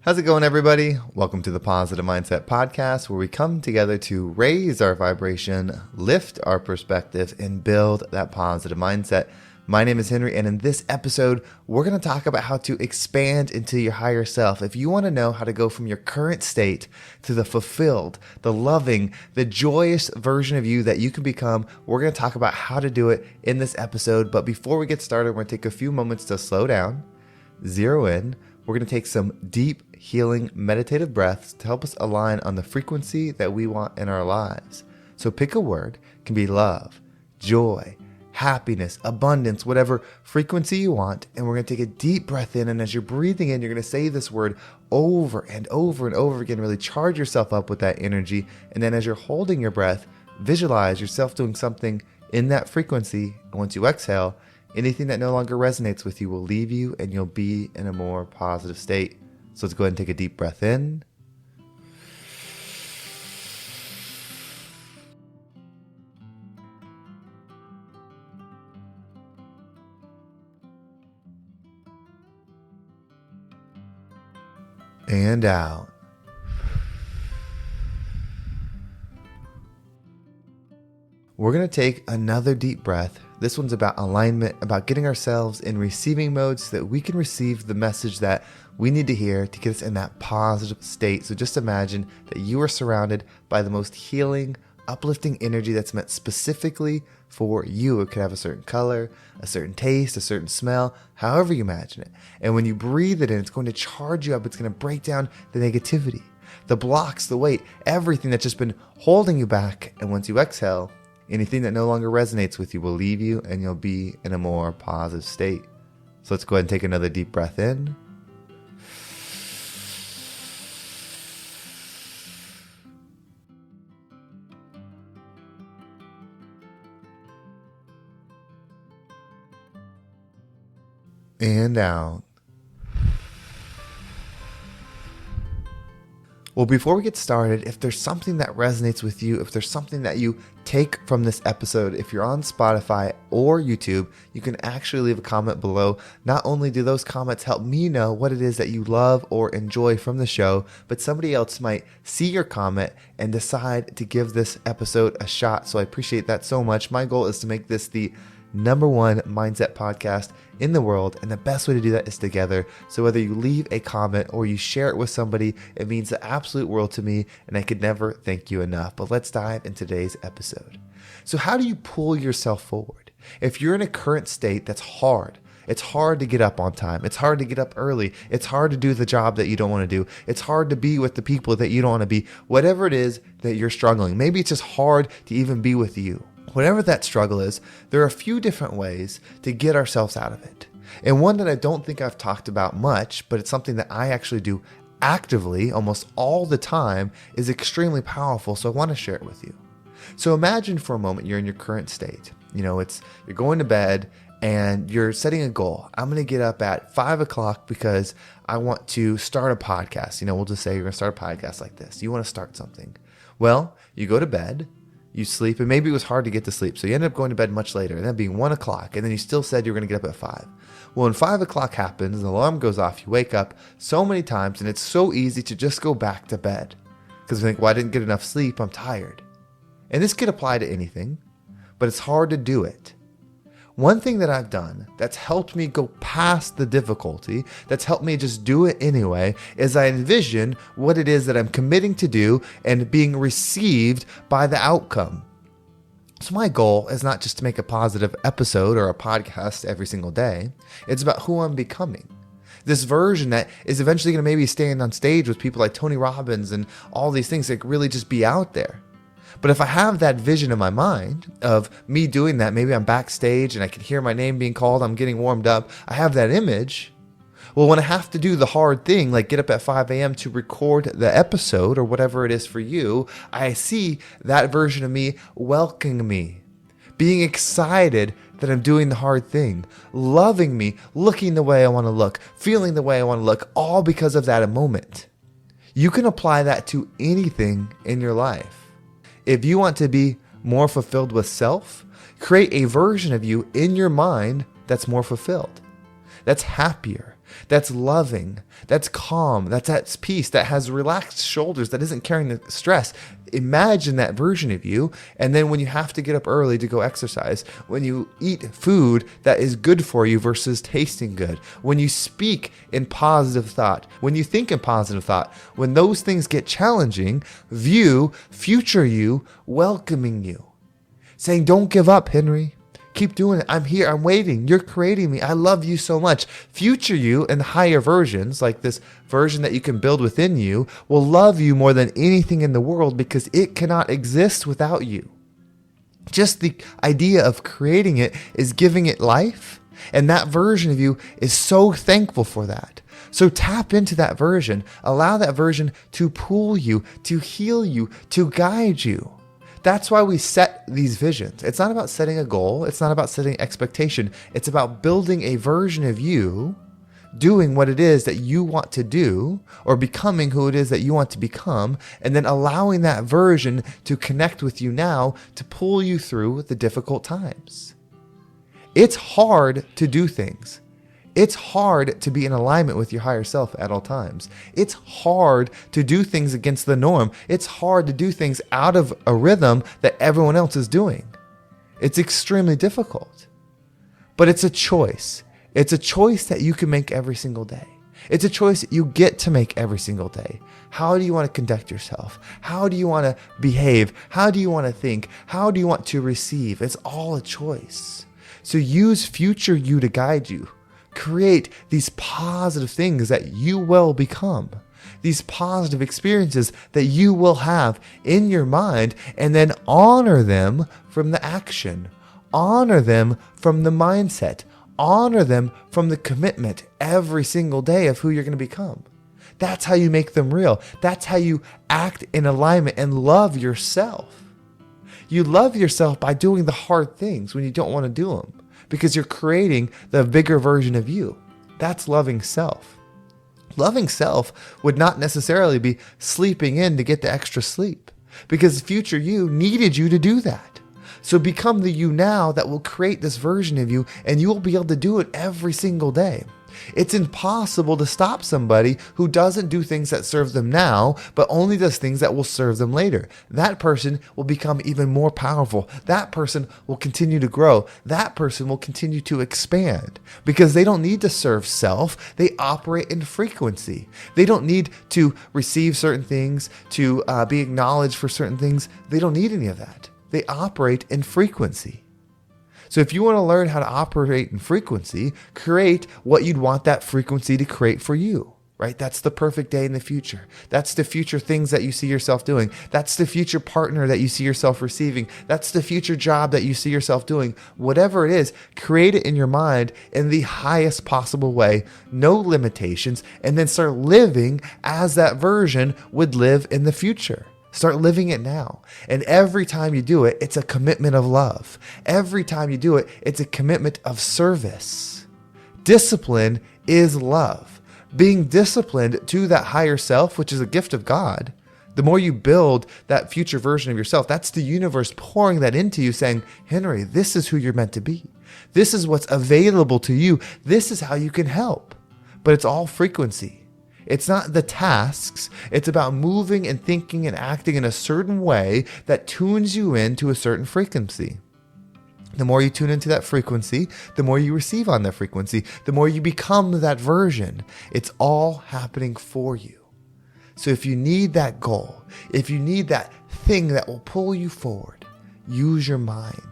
How's it going, everybody? Welcome to the Positive Mindset Podcast, where we come together to raise our vibration, lift our perspective, and build that positive mindset. My name is Henry, and in this episode, we're going to talk about how to expand into your higher self. If you want to know how to go from your current state to the fulfilled, the loving, the joyous version of you that you can become, we're going to talk about how to do it in this episode. But before we get started, we're going to take a few moments to slow down, zero in. We're going to take some deep, healing, meditative breaths to help us align on the frequency that we want in our lives. So pick a word. It can be love, joy, happiness, abundance, whatever frequency you want. And we're going to take a deep breath in. And as you're breathing in, you're going to say this word over and over and over again. Really charge yourself up with that energy. And then as you're holding your breath, visualize yourself doing something in that frequency. And once you exhale, anything that no longer resonates with you will leave you and you'll be in a more positive state. So let's go ahead and take a deep breath in. And out. We're going to take another deep breath. This one's about alignment, about getting ourselves in receiving mode so that we can receive the message that we need to hear to get us in that positive state. So just imagine that you are surrounded by the most healing, uplifting energy that's meant specifically for you. It could have a certain color, a certain taste, a certain smell, however you imagine it. And when you breathe it in, it's going to charge you up. It's going to break down the negativity, the blocks, the weight, everything that's just been holding you back. And once you exhale, anything that no longer resonates with you will leave you and you'll be in a more positive state. So let's go ahead and take another deep breath in. And out. Well, before we get started, if there's something that resonates with you, if there's something that you take from this episode, if you're on Spotify or YouTube, you can actually leave a comment below. Not only do those comments help me know what it is that you love or enjoy from the show, but somebody else might see your comment and decide to give this episode a shot. So I appreciate that so much. My goal is to make this the #1 mindset podcast in the world, and the best way to do that is together. So whether you leave a comment or you share it with somebody, it means the absolute world to me, and I could never thank you enough. But let's dive into today's episode. So how do you pull yourself forward? If you're in a current state that's hard, it's hard to get up on time. It's hard to get up early. It's hard to do the job that you don't want to do. It's hard to be with the people that you don't want to be. Whatever it is that you're struggling, maybe it's just hard to even be with you. Whatever that struggle is, there are a few different ways to get ourselves out of it. And one that I don't think I've talked about much, but it's something that I actually do actively almost all the time, is extremely powerful. So I want to share it with you. So imagine for a moment you're in your current state. You're going to bed and you're setting a goal. I'm going to get up at 5 o'clock because I want to start a podcast. We'll just say you're going to start a podcast like this. You want to start something. Well, you go to bed. You sleep, and maybe it was hard to get to sleep, so you ended up going to bed much later, and then being 1 o'clock, and then you still said you were going to get up at 5. Well, when 5 o'clock happens, and the alarm goes off, you wake up so many times, and it's so easy to just go back to bed. Because you think, well, I didn't get enough sleep, I'm tired. And this could apply to anything, but it's hard to do it. One thing that I've done that's helped me go past the difficulty, that's helped me just do it anyway, is I envision what it is that I'm committing to do and being received by the outcome. So my goal is not just to make a positive episode or a podcast every single day. It's about who I'm becoming. This version that is eventually going to maybe stand on stage with people like Tony Robbins and all these things that really just be out there. But if I have that vision in my mind of me doing that, maybe I'm backstage and I can hear my name being called, I'm getting warmed up, I have that image. Well, when I have to do the hard thing, like get up at 5 a.m. to record the episode or whatever it is for you, I see that version of me welcoming me, being excited that I'm doing the hard thing, loving me, looking the way I want to look, feeling the way I want to look, all because of that moment. You can apply that to anything in your life. If you want to be more fulfilled with self, create a version of you in your mind that's more fulfilled, that's happier, that's loving, that's calm, that's at peace, that has relaxed shoulders, that isn't carrying the stress. Imagine that version of you. And then when you have to get up early to go exercise, when you eat food that is good for you versus tasting good, when you speak in positive thought, when you think in positive thought, when those things get challenging, view future you welcoming you, saying, don't give up, Henry. Keep doing it. I'm here. I'm waiting. You're creating me. I love you so much. Future you and higher versions, like this version that you can build within you, will love you more than anything in the world because it cannot exist without you. Just the idea of creating it is giving it life. And that version of you is so thankful for that. So tap into that version. Allow that version to pull you, to heal you, to guide you. That's why we set these visions. It's not about setting a goal. It's not about setting expectation. It's about building a version of you, doing what it is that you want to do, or becoming who it is that you want to become, and then allowing that version to connect with you now to pull you through the difficult times. It's hard to do things. It's hard to be in alignment with your higher self at all times. It's hard to do things against the norm. It's hard to do things out of a rhythm that everyone else is doing. It's extremely difficult. But it's a choice. It's a choice that you can make every single day. It's a choice that you get to make every single day. How do you want to conduct yourself? How do you want to behave? How do you want to think? How do you want to receive? It's all a choice. So use future you to guide you. Create these positive things that you will become, these positive experiences that you will have in your mind, and then honor them from the action, honor them from the mindset, honor them from the commitment every single day of who you're going to become. That's how you make them real. That's how you act in alignment and love yourself. You love yourself by doing the hard things when you don't want to do them, because you're creating the bigger version of you. That's loving self. Loving self would not necessarily be sleeping in to get the extra sleep, because future you needed you to do that. So become the you now that will create this version of you, and you will be able to do it every single day. It's impossible to stop somebody who doesn't do things that serve them now, but only does things that will serve them later. That person will become even more powerful. That person will continue to grow. That person will continue to expand because they don't need to serve self. They operate in frequency. They don't need to receive certain things, to be acknowledged for certain things. They don't need any of that. They operate in frequency. So if you want to learn how to operate in frequency, create what you'd want that frequency to create for you, right? That's the perfect day in the future. That's the future things that you see yourself doing. That's the future partner that you see yourself receiving. That's the future job that you see yourself doing. Whatever it is, create it in your mind in the highest possible way, no limitations, and then start living as that version would live in the future. Start living it now. And every time you do it, it's a commitment of love. Every time you do it, it's a commitment of service. Discipline is love. Being disciplined to that higher self, which is a gift of God, the more you build that future version of yourself, that's the universe pouring that into you saying, Henry, this is who you're meant to be. This is what's available to you. This is how you can help. But it's all frequency. It's not the tasks. It's about moving and thinking and acting in a certain way that tunes you into a certain frequency. The more you tune into that frequency, the more you receive on that frequency, the more you become that version. It's all happening for you. So if you need that goal, if you need that thing that will pull you forward, use your mind.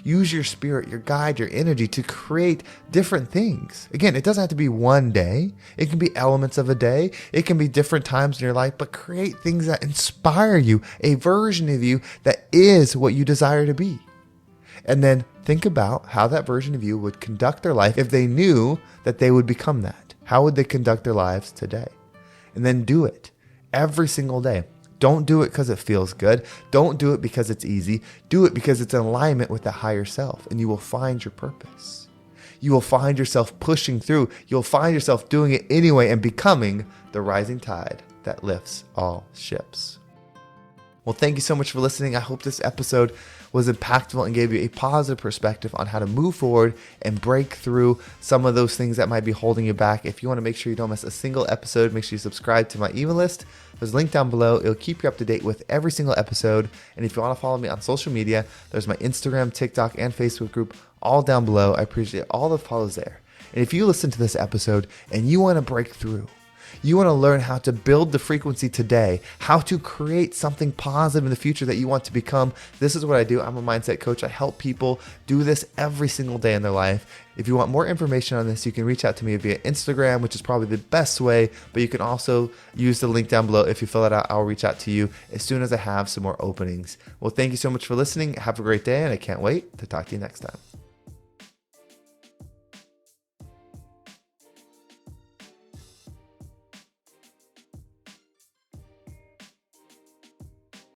Use your spirit, your guide, your energy to create different things. Again, it doesn't have to be one day. It can be elements of a day. It can be different times in your life, but create things that inspire you, a version of you that is what you desire to be. And then think about how that version of you would conduct their life if they knew that they would become that. How would they conduct their lives today? And then do it every single day. Don't do it because it feels good. Don't do it because it's easy. Do it because it's in alignment with the higher self, and you will find your purpose. You will find yourself pushing through. You'll find yourself doing it anyway and becoming the rising tide that lifts all ships. Well, thank you so much for listening. I hope this episode was impactful and gave you a positive perspective on how to move forward and break through some of those things that might be holding you back. If you want to make sure you don't miss a single episode, make sure you subscribe to my email list. There's a link down below. It'll keep you up to date with every single episode. And if you want to follow me on social media, there's my Instagram, TikTok, and Facebook group all down below. I appreciate all the follows there. And if you listen to this episode and you want to break through, you want to learn how to build the frequency today, how to create something positive in the future that you want to become. This is what I do. I'm a mindset coach. I help people do this every single day in their life. If you want more information on this, you can reach out to me via Instagram, which is probably the best way, but you can also use the link down below. If you fill it out, I'll reach out to you as soon as I have some more openings. Well, thank you so much for listening. Have a great day, and I can't wait to talk to you next time.